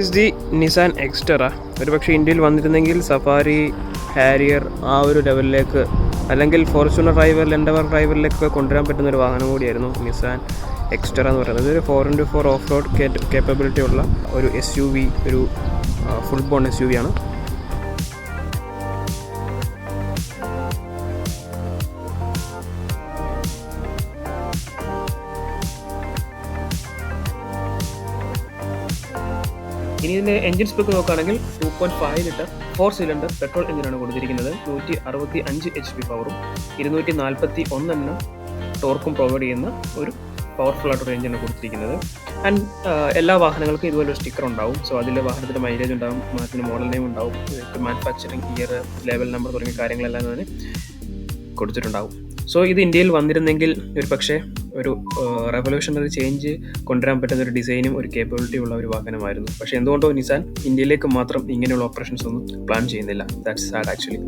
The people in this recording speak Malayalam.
Is the Nissan എക്സ്റ്ററ. ഒരു പക്ഷേ ഇന്ത്യയിൽ വന്നിരുന്നെങ്കിൽ സഫാരി, ഹാരിയർ ആ ഒരു ലെവലിലേക്ക്, അല്ലെങ്കിൽ ഫോർച്യൂണർ ഡ്രൈവർ, എൻഡവർ ഡ്രൈവറിലേക്കൊക്കെ കൊണ്ടുവരാൻ പറ്റുന്ന ഒരു വാഹനം കൂടിയായിരുന്നു നിസാൻ എക്സ്റ്ററ എന്ന് പറയുന്നത്. ഒരു 4x4 ഓഫ് റോഡ് കേപ്പബിലിറ്റി ഉള്ള ഒരു SUV, ഒരു ഫുൾ ബോൺ SUV ആണ്. ഇനി ഇതിൻ്റെ എൻജിൻ സ്പെക്ക് നോക്കുകയാണെങ്കിൽ 2.5 ലിറ്റർ 4 സിലിണ്ടർ പെട്രോൾ എഞ്ചിനാണ് കൊടുത്തിരിക്കുന്നത്. 165 HP പവറും 241 Nm ടോർക്കും പ്രൊവൈഡ് ചെയ്യുന്ന ഒരു പവർഫുൾ ആയിട്ടൊരു എഞ്ചിനാണ് കൊടുത്തിരിക്കുന്നത്. ആൻഡ് എല്ലാ വാഹനങ്ങൾക്കും ഇതുപോലെ ഒരു സ്റ്റിക്കർ ഉണ്ടാവും. സോ അതിൽ വാഹനത്തിൻ്റെ മൈലേജ് ഉണ്ടാവും, വാഹനത്തിൻ്റെ മോഡൽ നെയിം ഉണ്ടാവും, മാനുഫാക്ചറിങ് ഇയർ, ലെവൽ നമ്പർ തുടങ്ങിയ കാര്യങ്ങളെല്ലാം തന്നെ കൊടുത്തിട്ടുണ്ടാവും. സോ ഇത് ഇന്ത്യയിൽ വന്നിരുന്നെങ്കിൽ ഒരു പക്ഷേ ഒരു റെവല്യൂഷണറി ചേഞ്ച് കൊണ്ടുവരാൻ പറ്റുന്ന ഒരു ഡിസൈനും ഒരു കേപ്പബിലിറ്റി ഉള്ള ഒരു വാഹനമായിരുന്നു. പക്ഷേ എന്തുകൊണ്ടോ നിസാൻ ഇന്ത്യയിലേക്ക് മാത്രം ഇങ്ങനെയുള്ള ഓപ്പറേഷൻസ് ഒന്നും പ്ലാൻ ചെയ്യുന്നില്ല. That's sad actually.